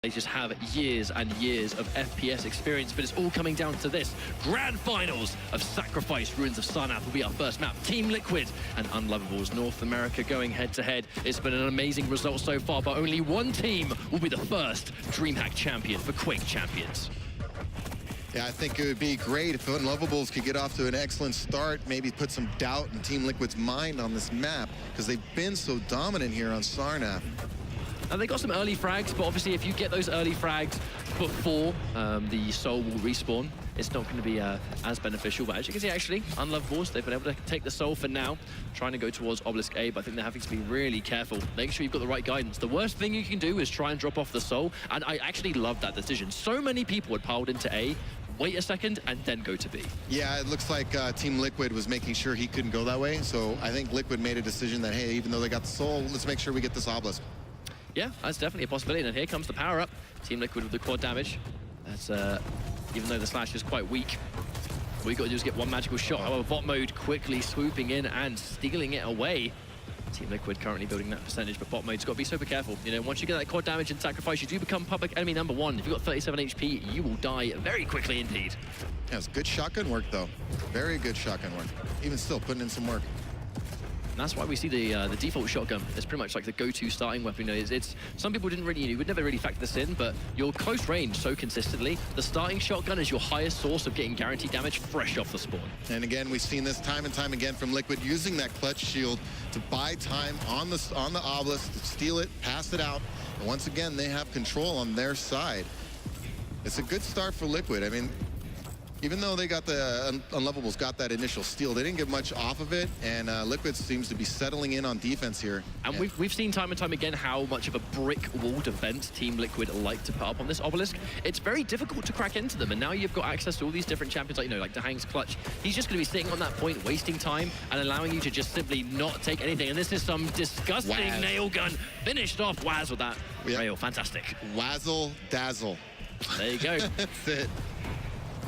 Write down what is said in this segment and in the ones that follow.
They just have years and years of FPS experience, but it's all coming down to this. Grand finals of Sacrifice Ruins of Sarnath will be our first map. Team Liquid and Unlovables North America going head-to-head. It's been an amazing result so far, but only one team will be the first DreamHack champion for Quake champions. Yeah, I think it would be great if Unlovables could get off to an excellent start, maybe put some doubt in Team Liquid's mind on this map, because they've been so dominant here on Sarnath. And they got some early frags, but obviously if you get those early frags before the soul will respawn, it's not going to be as beneficial. But as you can see, actually, Unlovables, they've been able to take the soul for now, trying to go towards Obelisk A, but I think they're having to be really careful. Make sure you've got the right guidance. The worst thing you can do is try and drop off the soul, and I actually love that decision. So many people had piled into A, wait a second, and then go to B. Yeah, it looks like Team Liquid was making sure he couldn't go that way, so I think Liquid made a decision that, hey, even though they got the soul, let's make sure we get this Obelisk. Yeah, that's definitely a possibility. And here comes the power up. Team Liquid with the quad damage. That's even though the slash is quite weak, all you got to do is get one magical shot. However, bot mode quickly swooping in and stealing it away. Team Liquid currently building that percentage, but bot mode's got to be super careful. You know, once you get that quad damage and sacrifice, you do become public enemy number one. If you've got 37 HP, you will die very quickly indeed. Yeah, it's good shotgun work though. Very good shotgun work. Even still putting in some work. And that's why we see the default shotgun. It's pretty much like the go-to starting weapon. You know, it's some people didn't really, you would never really factor this in, but your close range so consistently, the starting shotgun is your highest source of getting guaranteed damage fresh off the spawn. And again, we've seen this time and time again from Liquid, using that clutch shield to buy time on the Obelisk, to steal it, pass it out. And once again, they have control on their side. It's a good start for Liquid. I mean, even though they got the Unlovables got that initial steal, they didn't get much off of it, and Liquid seems to be settling in on defense here. And we've seen time and time again how much of a brick wall defense Team Liquid like to put up on this Obelisk. It's very difficult to crack into them, and now you've got access to all these different champions, like, you know, like DreamHack's clutch. He's just going to be sitting on that point, wasting time, and allowing you to just simply not take anything. And this is some disgusting nail gun. Finished off Waz with that rail. Fantastic. Wazzle dazzle. There you go. That's it.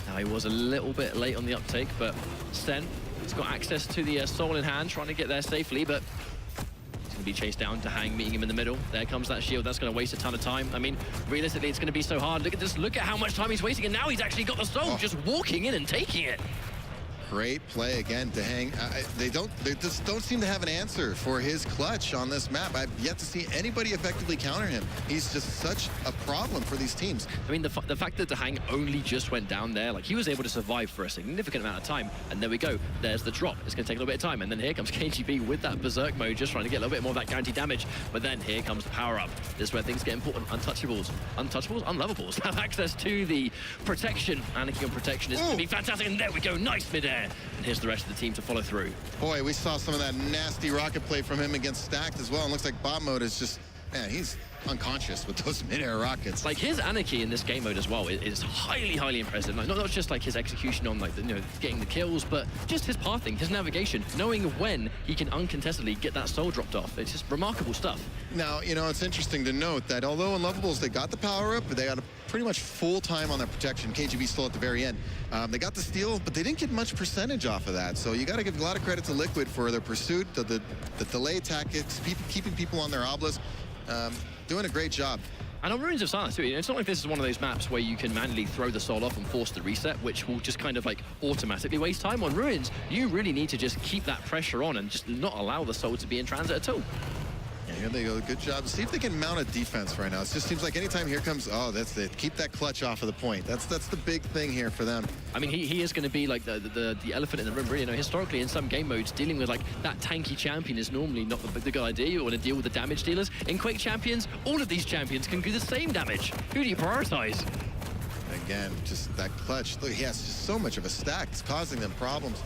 Now, he was a little bit late on the uptake, but Sten has got access to the soul in hand, trying to get there safely, but he's going to be chased down. DreamHack meeting him in the middle. There comes that shield. That's going to waste a ton of time. I mean, realistically, it's going to be so hard. Look at this. Look at how much time he's wasting, and now he's actually got the soul, just walking in and taking it. Great play again, DreamHack. They just don't seem to have an answer for his clutch on this map. I've yet to see anybody effectively counter him. He's just such a problem for these teams. I mean, the fact that DreamHack only just went down there, like, he was able to survive for a significant amount of time. And there we go. There's the drop. It's going to take a little bit of time. And then here comes KGB with that berserk mode, just trying to get a little bit more of that guaranteed damage. But then here comes the power up. This is where things get important. Untouchables. Untouchables? Unlovables have access to the protection. Panicking on protection is going to be fantastic. And there we go. Nice midair. And here's the rest of the team to follow through. Boy, we saw some of that nasty rocket play from him against Stacked as well. And looks like bot mode is just, man, he's unconscious with those mid-air rockets. Like, his anarchy in this game mode as well is highly, highly impressive. Like, not just like his execution on, like, the, you know, getting the kills, but just his pathing, his navigation, knowing when he can uncontestedly get that soul dropped off. It's just remarkable stuff. Now, you know, it's interesting to note that although Unlovables, they got the power up, but they got a pretty much full time on their protection. KGB still at the very end. They got the steal, but they didn't get much percentage off of that. So you got to give a lot of credit to Liquid for their pursuit, the delay tactics, keeping people on their Obelisk. Doing a great job. And on Ruins of Sarnath too, it's not like this is one of those maps where you can manually throw the soul off and force the reset, which will just kind of like automatically waste time. On Ruins, you really need to just keep that pressure on and just not allow the soul to be in transit at all. Yeah, here they go. Good job. See if they can mount a defense right now. It just seems like anytime here comes, oh, that's it. Keep that clutch off of the point. That's the big thing here for them. I mean, he is going to be like the elephant in the room, really. You know, historically, in some game modes, dealing with like that tanky champion is normally not the good idea. You want to deal with the damage dealers. In Quake champions, all of these champions can do the same damage. Who do you prioritize? Again, just that clutch. Look, he has just so much of a stack. It's causing them problems.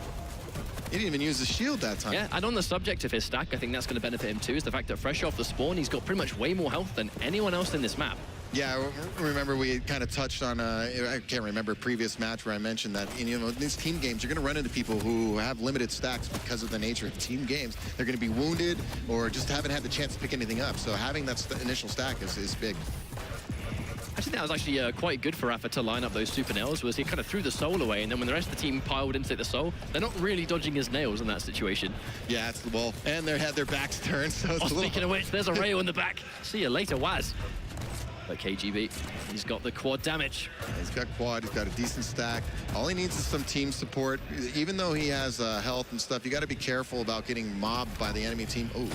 He didn't even use the shield that time. Yeah, and on the subject of his stack, I think that's going to benefit him too, is the fact that fresh off the spawn, he's got pretty much way more health than anyone else in this map. Yeah, remember we kind of touched on, I can't remember a previous match where I mentioned that, you know, in these team games, you're going to run into people who have limited stacks because of the nature of team games. They're going to be wounded or just haven't had the chance to pick anything up. So having that initial stack is big. I think that was actually quite good for Rafa to line up those super nails, was he kind of threw the soul away, and then when the rest of the team piled in to take the soul, they're not really dodging his nails in that situation. Yeah, it's the wall. And they had their backs turned, so it's speaking of which, there's a rail in the back. See you later, Waz. But KGB, he's got the quad damage. He's got quad, he's got a decent stack. All he needs is some team support. Even though he has health and stuff, you got to be careful about getting mobbed by the enemy team. Ooh.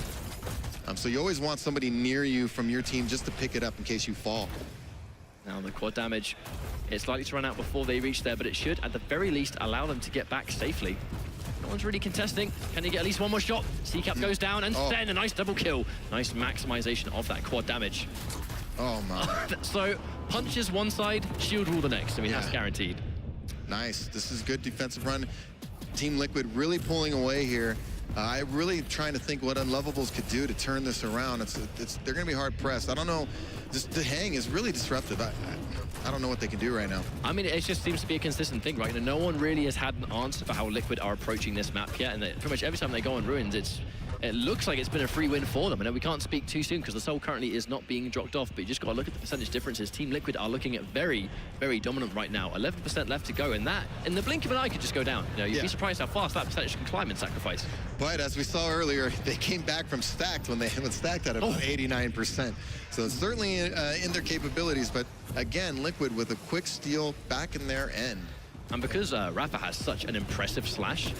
So you always want somebody near you from your team just to pick it up in case you fall. Now the quad damage, it's likely to run out before they reach there, but it should at the very least allow them to get back safely. No one's really contesting. Can he get at least one more shot? C-Cap goes down, and then a nice double kill. Nice maximization of that quad damage. Oh my. So punches one side, shield rule the next. I mean, that's guaranteed. Nice. This is good defensive run. Team Liquid really pulling away here. I'm really trying to think what Unlovables could do to turn this around. They're going to be hard pressed. I don't know. Just the hang is really disruptive. I don't know what they can do right now. I mean, it just seems to be a consistent thing, right? You know, no one really has had an answer for how Liquid are approaching this map yet, and pretty much every time they go on Ruins, it looks like it's been a free win for them. I know we can't speak too soon because the Soul currently is not being dropped off, but you just got to look at the percentage differences. Team Liquid are looking at very, very dominant right now. 11% left to go, and that, in the blink of an eye, could just go down. You know, you'd be surprised how fast that percentage can climb in Sacrifice. But as we saw earlier, they came back from stacked when they went stacked at about 89%. So it's certainly in their capabilities, but again, Liquid with a quick steal back in their end. And because Rafa has such an impressive slash,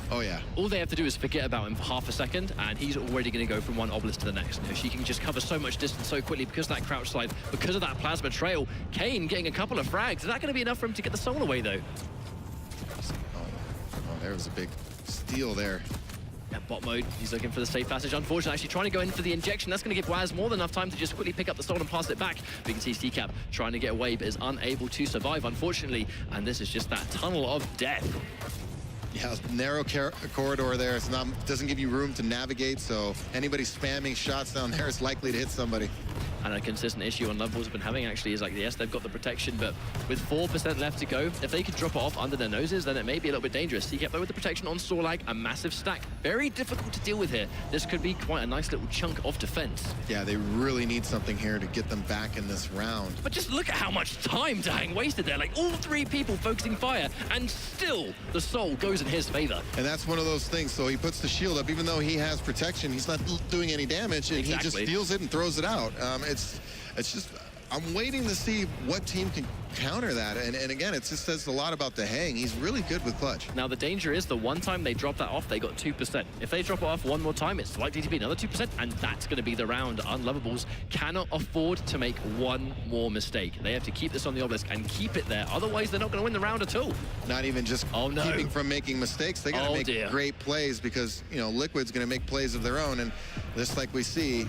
oh all they have to do is forget about him for half a second, and he's already going to go from one obelisk to the next. You know, she can just cover so much distance so quickly because of that crouch slide, because of that plasma trail. Kane getting a couple of frags. Is that going to be enough for him to get the soul away, though? Oh, there was a big steal there. Yeah, bot mode, he's looking for the safe passage. Unfortunately, actually trying to go in for the injection. That's going to give Waz more than enough time to just quickly pick up the soul and pass it back. We can see C-Cap trying to get away, but is unable to survive, unfortunately. And this is just that tunnel of death. Yeah, narrow corridor there. It's not, doesn't give you room to navigate, so anybody spamming shots down there is likely to hit somebody. And a consistent issue Unlovables have been having actually is like, yes, they've got the protection, but with 4% left to go, if they can drop it off under their noses, then it may be a little bit dangerous. C-Cap though with the protection on Sorlag, a massive stack. Very difficult to deal with here. This could be quite a nice little chunk of defense. Yeah, they really need something here to get them back in this round. But just look at how much time Dang wasted there. Like all three people focusing fire, and still the soul goes in his favor. And that's one of those things. So he puts the shield up, even though he has protection, he's not doing any damage, and he just steals it and throws it out. It's just, I'm waiting to see what team can counter that. And again, it just says a lot about the hang. He's really good with clutch. Now, the danger is the one time they drop that off, they got 2%. If they drop it off one more time, it's likely to be another 2%, and that's going to be the round. Unlovables cannot afford to make one more mistake. They have to keep this on the obelisk and keep it there. Otherwise, they're not going to win the round at all. Not even just keeping from making mistakes. They got to make great plays because, you know, Liquid's going to make plays of their own. And just like we see,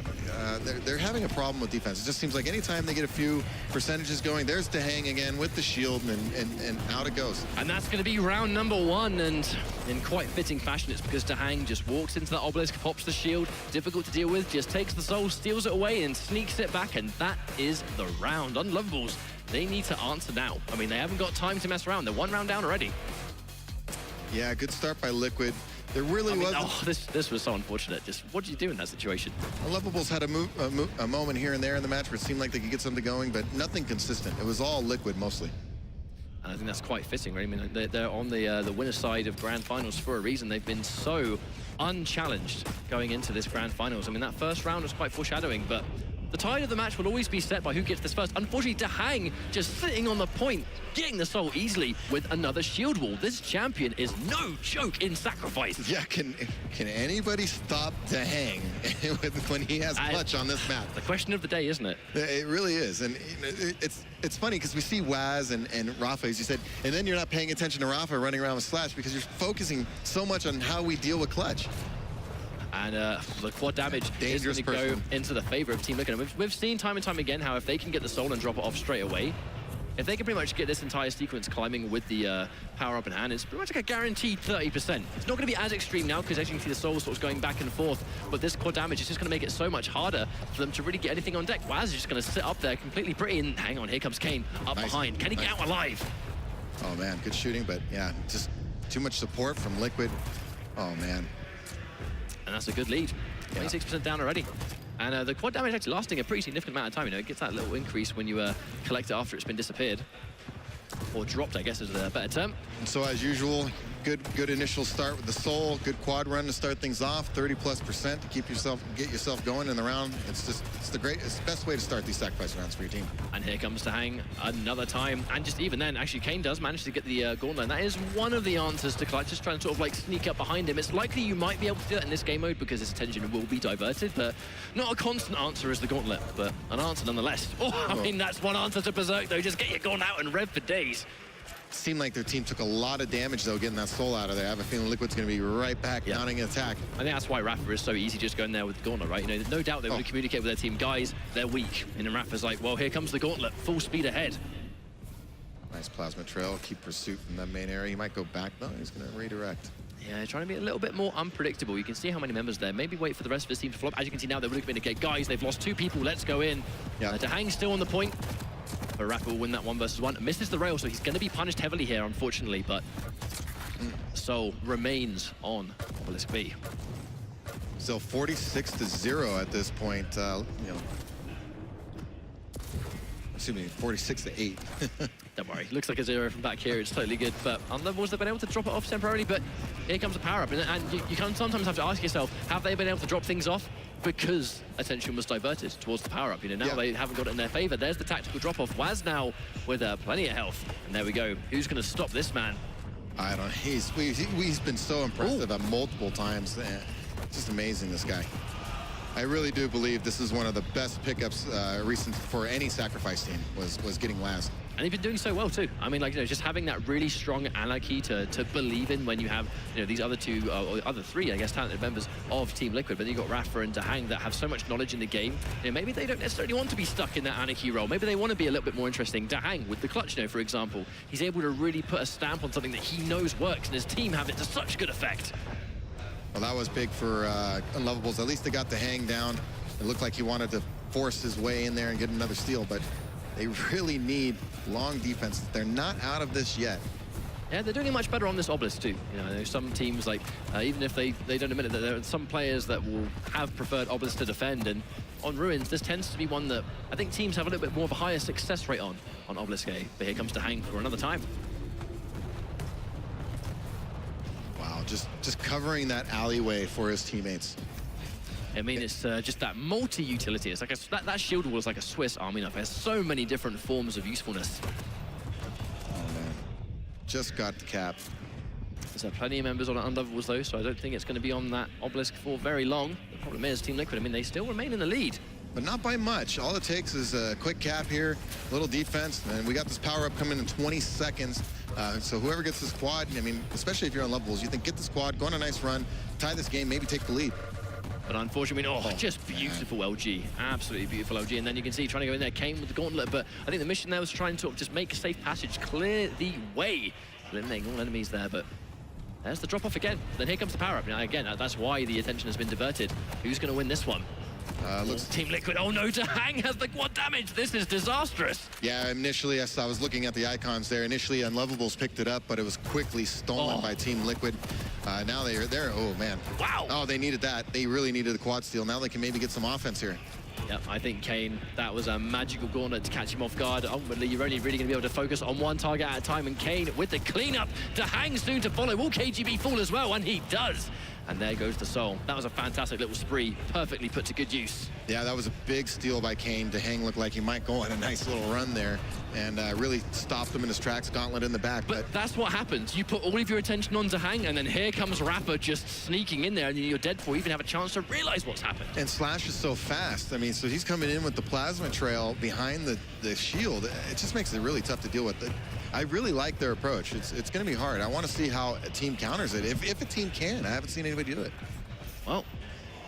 they're having a problem with defense. It just seems like anytime they get a few percentages going, there's the hang again with the shield, and out it goes. And that's going to be round number one, and in quite fitting fashion, it's because Dahang just walks into that obelisk, pops the shield, difficult to deal with, just takes the soul, steals it away, and sneaks it back, and that is the round. Unlovables, they need to answer now. I mean, they haven't got time to mess around. They're one round down already. Yeah, good start by Liquid. There really wasn't... this was so unfortunate. Just what did you do in that situation? Unlovables had a moment here and there in the match where it seemed like they could get something going, but nothing consistent. It was all Liquid mostly. And I think that's quite fitting, right? I mean, they're on the winner's side of Grand Finals for a reason. They've been so unchallenged going into this Grand Finals. I mean, that first round was quite foreshadowing, but the tide of the match will always be set by who gets this first. Unfortunately, Dahang just sitting on the point, getting the soul easily with another shield wall. This champion is no joke in Sacrifice. Yeah, can anybody stop Dahang when he has clutch on this map? The question of the day, isn't it? It really is, and it's funny because we see Waz and Rafa, as you said, and then you're not paying attention to Rafa running around with Slash because you're focusing so much on how we deal with clutch. And the quad damage is going to go into the favor of Team Liquid. We've seen time and time again how if they can get the soul and drop it off straight away, if they can pretty much get this entire sequence climbing with the power up in hand, it's pretty much like a guaranteed 30%. It's not going to be as extreme now because as you can see the soul sort of going back and forth, but this quad damage is just going to make it so much harder for them to really get anything on deck. Waz is just going to sit up there completely pretty, and hang on, here comes Kane up behind. Can he get out alive? Oh man, good shooting, but yeah, just too much support from Liquid. Oh man. And that's a good lead. 26% down already. And the quad damage actually lasting a pretty significant amount of time. You know, it gets that little increase when you collect it after it's been disappeared. Or dropped, I guess is a better term. And so as usual, good initial start with the Soul. Good quad run to start things off. 30+% to get yourself going in the round. It's the best way to start these sacrifice rounds for your team. And here comes Tahang another time. And just even then, actually, Kane does manage to get the gauntlet. That is one of the answers to Clutch, just trying to sort of like sneak up behind him. It's likely you might be able to do that in this game mode because his attention will be diverted, but not a constant answer as the gauntlet, but an answer nonetheless. Oh, I mean, that's one answer to Berserk, though. Just get your gauntlet out and rev for days. Seemed like their team took a lot of damage, though, getting that Soul out of there. I have a feeling Liquid's going to be right back mounting an attack. I think that's why Rafa is so easy just going there with the gauntlet, right? You know, no doubt they would communicate with their team. Guys, they're weak. And then Rafa's like, well, here comes the gauntlet. Full speed ahead. Nice plasma trail. Keep pursuit from that main area. He might go back, though. He's going to redirect. Yeah, trying to be a little bit more unpredictable. You can see how many members there. Maybe wait for the rest of his team to flop. As you can see now, they're really communicate. Guys, they've lost 2 people. Let's go in. Yeah. Tahang still on the point. But Rafa will win that 1 versus 1. Misses the rail, so he's going to be punished heavily here, unfortunately. But Soul remains on Obelisk B. Still 46-0 at this point. You know, excuse me, 46-8. Don't worry, looks like a 0 from back here. It's totally good. But Unlovables, they've been able to drop it off temporarily. But here comes a power up, and you can sometimes have to ask yourself, have they been able to drop things off? Because attention was diverted towards the power-up. You know, now they haven't got it in their favor. There's the tactical drop-off. Waz now with plenty of health. And there we go. Who's going to stop this man? I don't know. He's been so impressive at multiple times. Just amazing, this guy. I really do believe this is one of the best pickups recent for any sacrifice team was getting Waz. And he's been doing so well too. I mean, like, you know, just having that really strong anarchy to believe in when you have, you know, these other 2 or other 3, I guess, talented members of Team Liquid. But then you've got Rafa and Tahang that have so much knowledge in the game. You know, maybe they don't necessarily want to be stuck in that anarchy role. Maybe they want to be a little bit more interesting. Tahang with the clutch, you know, for example, he's able to really put a stamp on something that he knows works, and his team have it to such good effect. Well, that was big for Unlovables. At least they got the hang down. It looked like he wanted to force his way in there and get another steal, but they really need long defense. They're not out of this yet. Yeah, they're doing it much better on this Obelisk too. You know, there's some teams, like, even if they don't admit it, that there are some players that will have preferred Obelisk to defend, and on Ruins, this tends to be one that I think teams have a little bit more of a higher success rate on Obelisk A. But here comes Tahang for another time. Wow, just covering that alleyway for his teammates. I mean, it's just that multi-utility. It's like that shield wall is like a Swiss Army knife. It has so many different forms of usefulness. Oh, man. Just got the cap. There's plenty of members on Unlovables, though, so I don't think it's going to be on that Obelisk for very long. The problem is, Team Liquid, I mean, they still remain in the lead. But not by much. All it takes is a quick cap here, a little defense, and we got this power-up coming in 20 seconds. So whoever gets this quad, I mean, especially if you're on Unlovables, you think get this quad, go on a nice run, tie this game, maybe take the lead. But unfortunately, just beautiful LG. Absolutely beautiful LG. And then you can see trying to go in there, Kane with the gauntlet. But I think the mission there was trying to sort of just make a safe passage, clear the way, eliminating all enemies there. But there's the drop-off again. Then here comes the power-up. Now, again, that's why the attention has been diverted. Who's going to win this one? Looks Team Liquid. Oh no, Tahang has the quad damage. This is disastrous. Yeah, initially, yes, I was looking at the icons there. Initially, Unlovables picked it up, but it was quickly stolen by Team Liquid. Now they're there. Oh, man. Wow. Oh, they needed that. They really needed the quad steal. Now they can maybe get some offense here. Yep, I think Kane, that was a magical gauntlet to catch him off guard. Ultimately, you're only really going to be able to focus on one target at a time, and Kane with the cleanup. Tahang soon to follow. Will KGB fall as well? And he does. And there goes the Soul. That was a fantastic little spree, perfectly put to good use. Yeah, that was a big steal by Kane. Tahang looked like he might go on a nice little run there and really stopped him in his tracks, gauntlet in the back. But that's what happens. You put all of your attention on Tahang, and then here comes Rafa just sneaking in there, and you're dead before you even have a chance to realize what's happened. And Slash is so fast. I mean, so he's coming in with the plasma trail behind the shield. It just makes it really tough to deal with. I really like their approach. It's going to be hard. I want to see how a team counters it, if a team can. I haven't seen anybody do it. Well,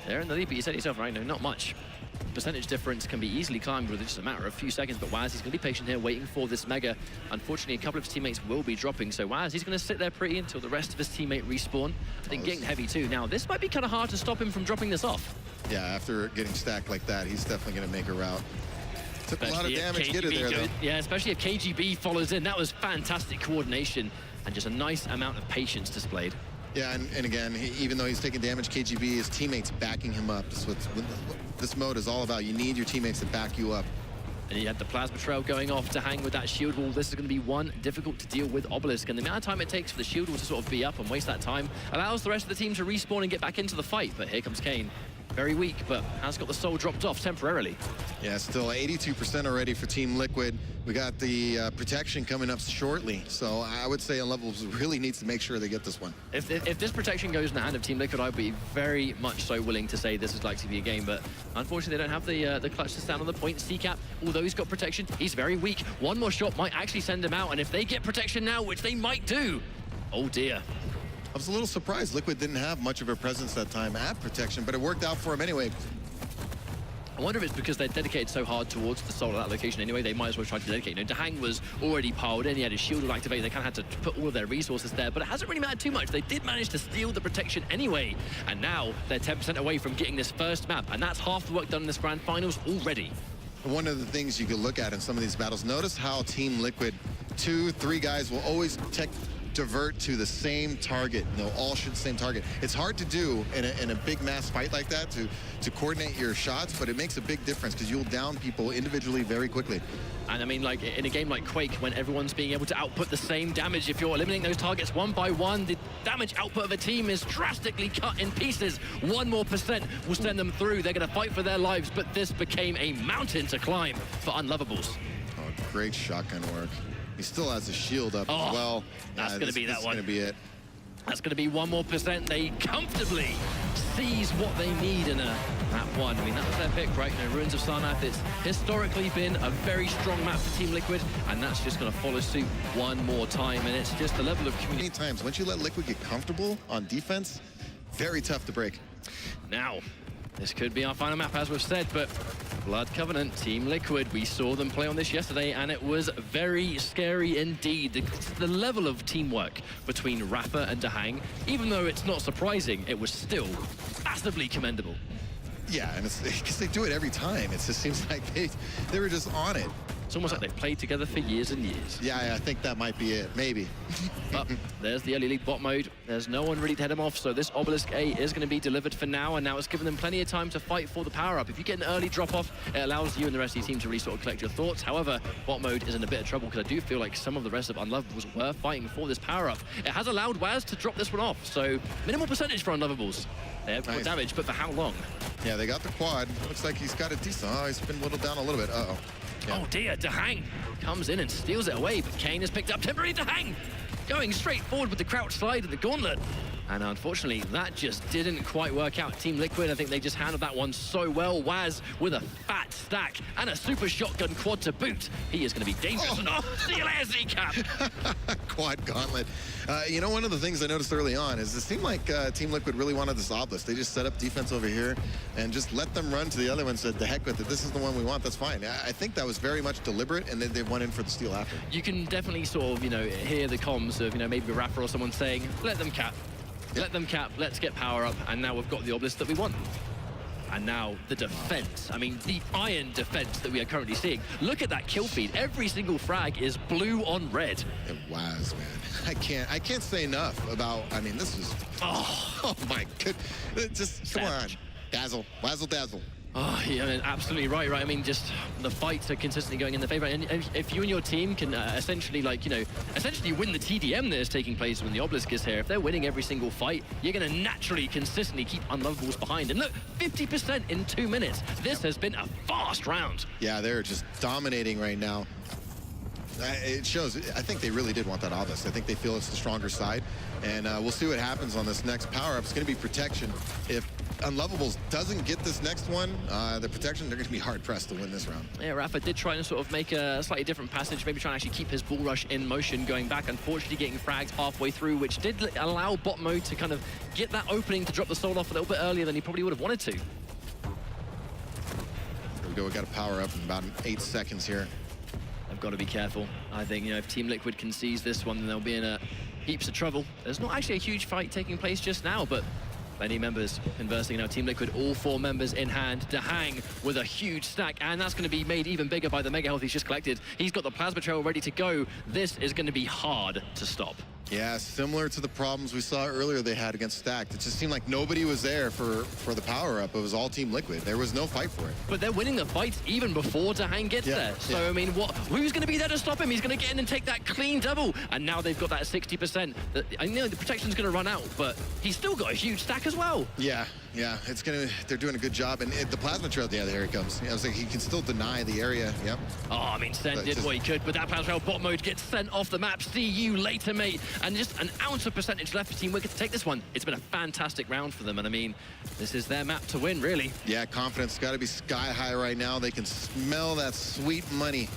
they're in the lead, but you said it yourself, right? No, not much. Percentage difference can be easily climbed within just a matter of a few seconds, but Waz, he's going to be patient here, waiting for this Mega. Unfortunately, a couple of his teammates will be dropping, so Waz, he's going to sit there pretty until the rest of his teammate respawn. I think getting heavy too. Now, this might be kind of hard to stop him from dropping this off. Yeah, after getting stacked like that, he's definitely going to make a route. Took a lot of damage to get it there, though. Yeah, especially if KGB follows in. That was fantastic coordination and just a nice amount of patience displayed. Yeah, and again, even though he's taking damage, KGB, his teammates backing him up. That's what this mode is all about. You need your teammates to back you up. And you had the plasma trail going off to hang with that shield wall. This is going to be one difficult to deal with Obelisk, and the amount of time it takes for the shield wall to sort of be up and waste that time allows the rest of the team to respawn and get back into the fight. But here comes Kane. Very weak, but has got the soul dropped off temporarily. Yeah, still 82% already for Team Liquid. We got the protection coming up shortly, so I would say Unlovables really needs to make sure they get this one. If this protection goes in the hand of Team Liquid, I'd be very much so willing to say this is likely to be a game, but unfortunately they don't have the clutch to stand on the point. C-Cap, although he's got protection, he's very weak. One more shot might actually send him out, and if they get protection now, which they might do, oh dear. I was a little surprised Liquid didn't have much of a presence that time at protection, but it worked out for him anyway. I wonder if it's because they're dedicated so hard towards the soul at that location anyway, they might as well try to dedicate. You know, DreamHack was already piled in, he had his shield activated, they kind of had to put all of their resources there, but it hasn't really mattered too much. They did manage to steal the protection anyway, and now they're 10% away from getting this first map, and that's half the work done in this grand finals already. One of the things you could look at in some of these battles, notice how Team Liquid, 2-3 guys will always divert to the same target. They'll all shoot the same target. It's hard to do in a big mass fight like that to coordinate your shots, but it makes a big difference because you'll down people individually very quickly. And I mean, like in a game like Quake, when everyone's being able to output the same damage, if you're eliminating those targets one by one, the damage output of a team is drastically cut in pieces. 1% more will send them through. They're going to fight for their lives, but this became a mountain to climb for Unlovables. Oh, great shotgun work. He still has a shield up as well. That's going to be that one. That's going to be it. That's going to be 1% more. They comfortably seize what they need in that one. I mean, that was their pick, right? You know, Ruins of Sarnath, it's historically been a very strong map for Team Liquid, and that's just going to follow suit one more time. And it's just the level of community. Many times, once you let Liquid get comfortable on defense, very tough to break. Now, this could be our final map, as we've said, but Blood Covenant, Team Liquid, we saw them play on this yesterday, and it was very scary indeed. The level of teamwork between Rafa and DreamHack, even though it's not surprising, it was still massively commendable. Yeah, and it's because they do it every time. It just seems like they were just on it. It's almost like they've played together for years and years. Yeah, I think that might be it, maybe. But there's the early league bot mode. There's no one really to head them off, so this Obelisk A is going to be delivered for now, and now it's given them plenty of time to fight for the power-up. If you get an early drop-off, it allows you and the rest of your team to really sort of collect your thoughts. However, bot mode is in a bit of trouble, because I do feel like some of the rest of Unlovables were fighting for this power-up. It has allowed Waz to drop this one off, so minimal percentage for Unlovables. They have more damage, but for how long? Yeah, they got the quad. Looks like he's got a decent... Oh, he's been whittled down a little bit. Uh-oh. Yeah. Oh dear, DreamHack comes in and steals it away, but Kane has picked up temporarily DreamHack, going straight forward with the crouch slide and the gauntlet. And unfortunately, that just didn't quite work out. Team Liquid, I think they just handled that one so well. Waz with a fat stack and a super shotgun quad to boot. He is going to be dangerous. Oh, see you later, Z-Cap. Quad gauntlet. You know, one of the things I noticed early on is it seemed like Team Liquid really wanted this Obelisk. They just set up defense over here and just let them run to the other one, said, the heck with it. This is the one we want. That's fine. I think that was very much deliberate, and then they went in for the steal after. You can definitely sort of, you know, hear the comms of, you know, maybe a rapper or someone saying, let them cap. Let them cap, let's get power up, and now we've got the Obelisk that we want. And now the defense. I mean, the iron defense that we are currently seeing. Look at that kill feed. Every single frag is blue on red. It was, man. I can't say enough about, I mean, this was, oh my goodness. Just, come on. Dazzle, Wazzle dazzle. Oh, yeah, absolutely right. I mean, just the fights are consistently going in the favor. And if you and your team can essentially, like, you know, essentially win the TDM that is taking place when the Obelisk is here, if they're winning every single fight, you're going to naturally, consistently keep Unlovables behind. And look, 50% in 2 minutes. This has been a fast round. Yeah, they're just dominating right now. It shows, I think they really did want that Obelisk. I think they feel it's the stronger side. And we'll see what happens on this next power-up. It's going to be protection. If Unlovables doesn't get this next one, the protection, they're going to be hard-pressed to win this round. Yeah, Rafa did try and sort of make a slightly different passage, maybe trying to actually keep his bull rush in motion going back, unfortunately getting fragged halfway through, which did allow bot mode to kind of get that opening to drop the soul off a little bit earlier than he probably would have wanted to. Here we go, we got a power-up in about 8 seconds here. They've got to be careful. I think, you know, if Team Liquid can seize this one, then they'll be in heaps of trouble. There's not actually a huge fight taking place just now, but plenty members conversing now. Team Liquid, all 4 members in hand. DreamHack with a huge stack, and that's going to be made even bigger by the mega health he's just collected. He's got the plasma trail ready to go. This is going to be hard to stop. Yeah, similar to the problems we saw earlier they had against Stacked. It just seemed like nobody was there for the power-up. It was all Team Liquid. There was no fight for it. But they're winning the fight even before DreamHack gets there. So, I mean, who's going to be there to stop him? He's going to get in and take that clean double. And now they've got that 60%. I know the protection's going to run out, but he's still got a huge stack as well. Yeah, they're doing a good job. And the plasma trail, yeah, there he comes. I was like, he can still deny the area. Yep. Oh, I mean, Sen did what he could, but that plasma trail bot mode gets sent off the map. See you later, mate. And just an ounce of percentage left for Team Wicked to take this one. It's been a fantastic round for them, and I mean, this is their map to win, really. Yeah, confidence got to be sky high right now. They can smell that sweet money.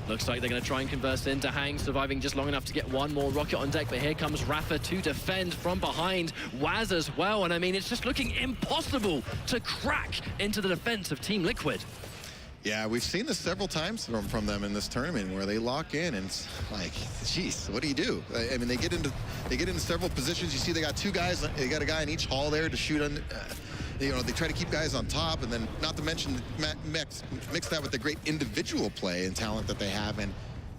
Looks like they're going to try and converse into Hang, surviving just long enough to get one more rocket on deck, but here comes Rafa to defend from behind. Waz as well, and I mean, it's just looking impossible to crack into the defense of Team Liquid. Yeah, we've seen this several times from them in this tournament where they lock in and it's like, geez, what do you do? I mean, they get into several positions. You see, they got two guys. They got a guy in each hall there to shoot on. You know, they try to keep guys on top, and then not to mention mix that with the great individual play and talent that they have. And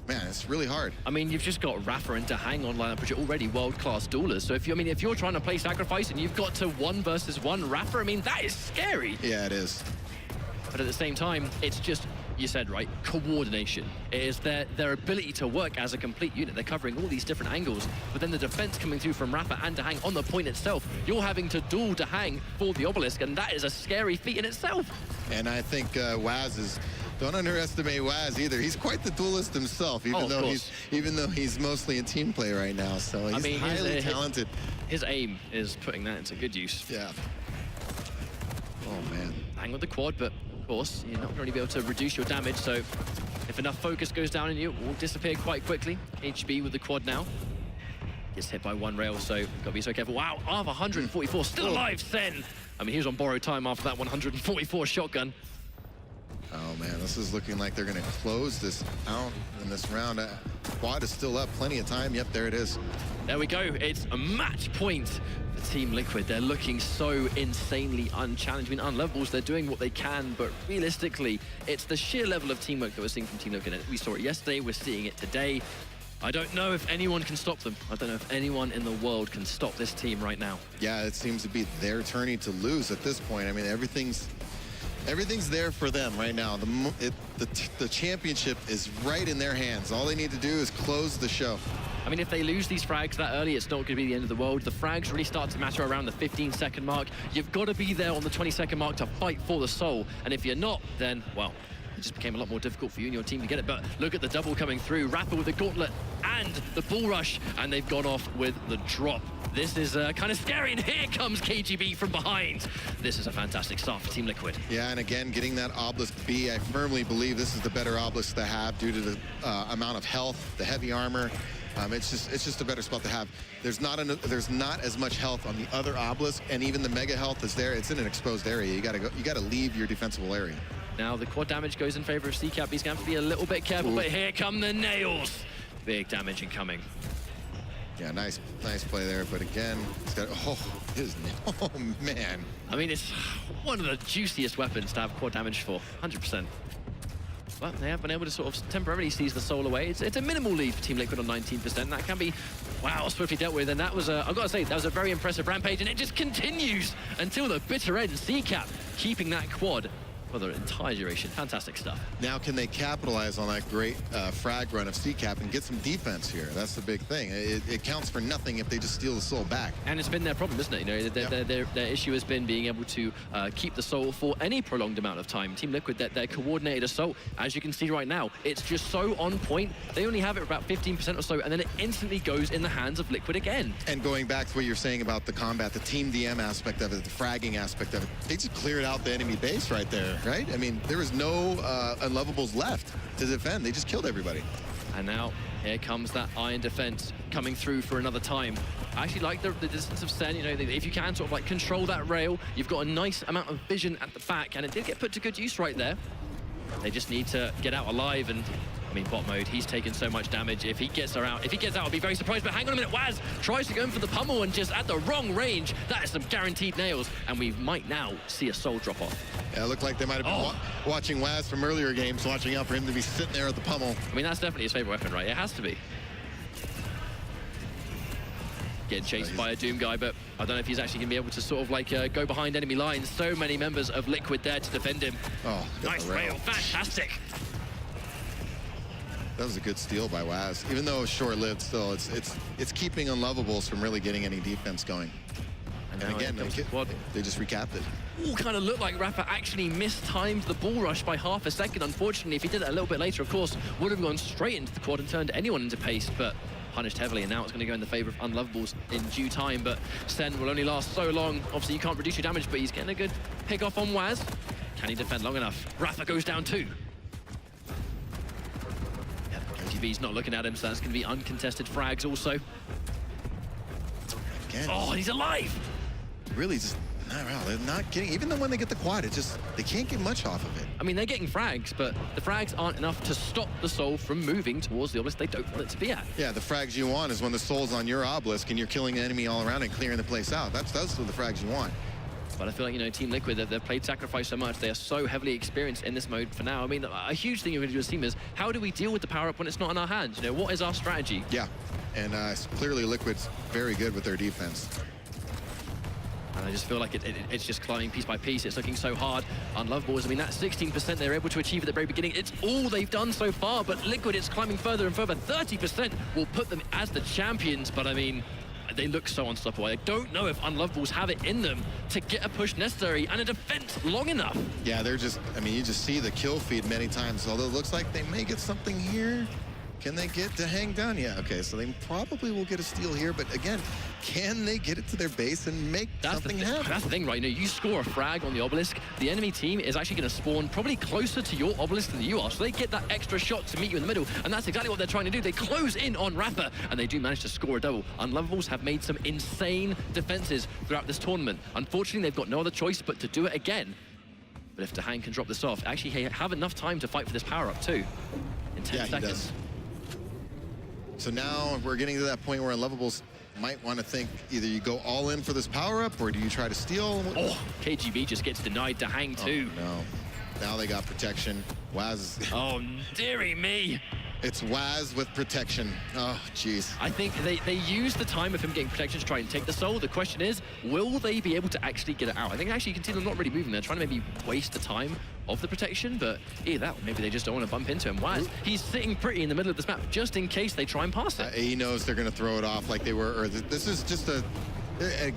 man, it's really hard. I mean, you've just got Rafa and DreamHack on lineup, which are already world-class duelers. So if you're trying to play Sacrifice and you've got to 1 versus 1 Rafa, I mean, that is scary. Yeah, it is. But at the same time, it's just, you said, right, coordination. It is their ability to work as a complete unit. They're covering all these different angles, but then the defense coming through from Rafa and DreamHack on the point itself. You're having to duel DreamHack for the obelisk, and that is a scary feat in itself. And I think Waz is... Don't underestimate Waz either. He's quite the duelist himself, even though he's mostly a team play right now. So he's highly talented. His aim is putting that into good use. Yeah. Oh man. Hang with the quad, but of course you're not going to be able to reduce your damage. So if enough focus goes down in you, it will disappear quite quickly. HB with the quad now. Gets hit by one rail, so got to be so careful. Wow, of 144, still alive, Sen. I mean, he was on borrowed time after that 144 shotgun. Oh man, this is looking like they're going to close this out in this round. Quad is still up, plenty of time. Yep, there it is. There we go. It's a match point for Team Liquid. They're looking so insanely unchallenged. I mean, Unlovables, they're doing what they can, but realistically, it's the sheer level of teamwork that we're seeing from Team Liquid. We saw it yesterday, we're seeing it today. I don't know if anyone can stop them. I don't know if anyone in the world can stop this team right now. Yeah, it seems to be their turning to lose at this point. I mean, everything's there for them right now. The championship is right in their hands. All they need to do is close the show. I mean, if they lose these frags that early, it's not going to be the end of the world. The frags really start to matter around the 15-second mark. You've got to be there on the 20-second mark to fight for the soul. And if you're not, then, well, it just became a lot more difficult for you and your team to get it. But look at the double coming through. Rafa with the gauntlet and the bull rush, and they've gone off with the drop. This is kind of scary, and here comes KGB from behind. This is a fantastic start for Team Liquid. Yeah, and again, getting that Obelisk B, I firmly believe this is the better Obelisk to have due to the amount of health, the heavy armor. It's just a better spot to have. There's not as much health on the other Obelisk, and even the mega health is there. It's in an exposed area. You gotta leave your defensible area. Now the quad damage goes in favor of CCAP. He's going to have to be a little bit careful, but here come the nails. Big damage incoming. Yeah, nice play there, but again, it's got, oh man. I mean, it's one of the juiciest weapons to have quad damage for, 100%. But they have been able to sort of temporarily seize the soul away. It's a minimal lead for Team Liquid on 19%. That can be, wow, swiftly dealt with. And that was, I've got to say, that was a very impressive rampage, and it just continues until the bitter end. CCAP keeping that quad for the entire duration. Fantastic stuff. Now, can they capitalize on that great frag run of CCAP and get some defense here? That's the big thing. It counts for nothing if they just steal the soul back. And it's been their problem, isn't it? You know, their issue has been being able to keep the soul for any prolonged amount of time. Team Liquid, their coordinated assault, as you can see right now, it's just so on point. They only have it for about 15% or so, and then it instantly goes in the hands of Liquid again. And going back to what you're saying about the combat, the team DM aspect of it, the fragging aspect of it, they just cleared out the enemy base right there. Right? I mean, there was no Unlovables left to defend. They just killed everybody. And now, here comes that iron defense coming through for another time. I actually like the distance of Sen. You know, if you can sort of like control that rail, you've got a nice amount of vision at the back, and it did get put to good use right there. They just need to get out alive, and I mean, bot mode, he's taken so much damage. If he gets out, I'll be very surprised. But hang on a minute, Waz tries to go in for the pummel and just at the wrong range. That is some guaranteed nails, and we might now see a soul drop off. Yeah, it looked like they might have been watching Waz from earlier games, watching out for him to be sitting there at the pummel. I mean, that's definitely his favorite weapon, right? It has to be. Getting chased by a Doom guy, but I don't know if he's actually going to be able to sort of like go behind enemy lines. So many members of Liquid there to defend him. Oh, nice rail, fantastic. That was a good steal by Waz. Even though it was short-lived, still, it's keeping Unlovables from really getting any defense going. And again, they just recapped it. Ooh, kind of looked like Rafa actually mistimed the ball rush by half a second. Unfortunately, if he did it a little bit later, of course, would have gone straight into the quad and turned anyone into pace, but punished heavily, and now it's going to go in the favor of Unlovables in due time. But Sen will only last so long. Obviously, you can't reduce your damage, but he's getting a good pick off on Waz. Can he defend long enough? Rafa goes down too. KGB's not looking at him, so that's going to be uncontested frags also. Again, oh, he's alive! Really just, they're not getting, even though when they get the quad, they can't get much off of it. I mean, they're getting frags, but the frags aren't enough to stop the soul from moving towards the obelisk they don't want it to be at. Yeah, the frags you want is when the soul's on your obelisk and you're killing the enemy all around and clearing the place out. That's the frags you want. But I feel like, you know, Team Liquid, they've played Sacrifice so much. They are so heavily experienced in this mode for now. I mean, a huge thing you're going to do as a team is, how do we deal with the power-up when it's not in our hands? You know, what is our strategy? Yeah, and clearly Liquid's very good with their defense. And I just feel like it's just climbing piece by piece. It's looking so hard. Unlovables, I mean, that 16% they're able to achieve at the very beginning, it's all they've done so far. But Liquid, it's climbing further and further. 30% will put them as the champions. But I mean, they look so unstoppable. I don't know if Unlovables have it in them to get a push necessary and a defense long enough. Yeah, they're just, I mean, you just see the kill feed many times. Although it looks like they may get something here. Can they get to hang down? Yeah, okay, so they probably will get a steal here, but again, can they get it to their base and make something happen? That's the thing, right? You know, you score a frag on the obelisk, the enemy team is actually going to spawn probably closer to your obelisk than you are, so they get that extra shot to meet you in the middle, and that's exactly what they're trying to do. They close in on Rafa, and they do manage to score a double. Unlovables have made some insane defenses throughout this tournament. Unfortunately, they've got no other choice but to do it again. But if Dahang can drop this off, actually have enough time to fight for this power-up too. In 10 seconds. He does. So now we're getting to that point where Unlovables might want to think either you go all in for this power-up or do you try to steal? Oh, KGB just gets denied to hang too. Oh, no. Now they got protection. Waz. Oh, dearie me. It's Waz with protection. Oh, jeez. I think they use the time of him getting protection to try and take the soul. The question is, will they be able to actually get it out? I think actually you can see them not really moving. They're trying to maybe waste the time of the protection, but either that or maybe they just don't want to bump into him. Waz, he's sitting pretty in the middle of this map just in case they try and pass it. He knows they're going to throw it off like they were, or this is just a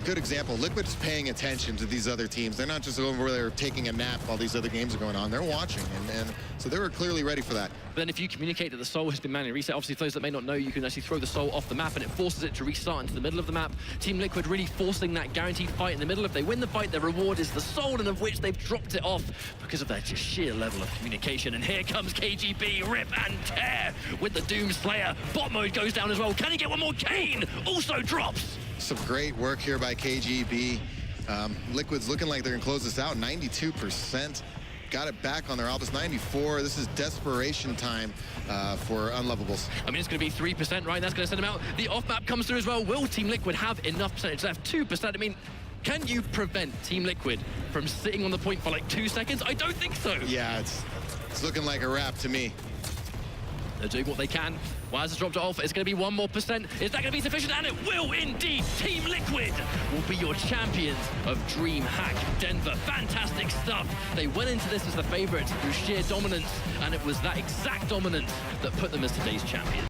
good example. Liquid's paying attention to these other teams. They're not just over there taking a nap while these other games are going on. They're watching, and so they were clearly ready for that. But then if you communicate that the soul has been manually reset, obviously for those that may not know, you can actually throw the soul off the map and it forces it to restart into the middle of the map. Team Liquid really forcing that guaranteed fight in the middle. If they win the fight, their reward is the soul, and of which they've dropped it off because of their just sheer level of communication. And here comes KGB, rip and tear with the Doom Slayer. Bot mode goes down as well. Can he get one more? Kane also drops. Some great work here by KGB. Liquid's looking like they're going to close this out. 92%. Got it back on their obelisk. 94. This is desperation time for Unlovables. I mean, it's going to be 3%, right? That's going to send them out. The off-map comes through as well. Will Team Liquid have enough percentage left? 2%. I mean, can you prevent Team Liquid from sitting on the point for like 2 seconds? I don't think so. Yeah, it's looking like a wrap to me. They're doing what they can. Waz has dropped it off. It's going to be 1 more %. Is that going to be sufficient? And it will indeed. Team Liquid will be your champions of DreamHack Denver. Fantastic stuff. They went into this as the favorites through sheer dominance, and it was that exact dominance that put them as today's champions.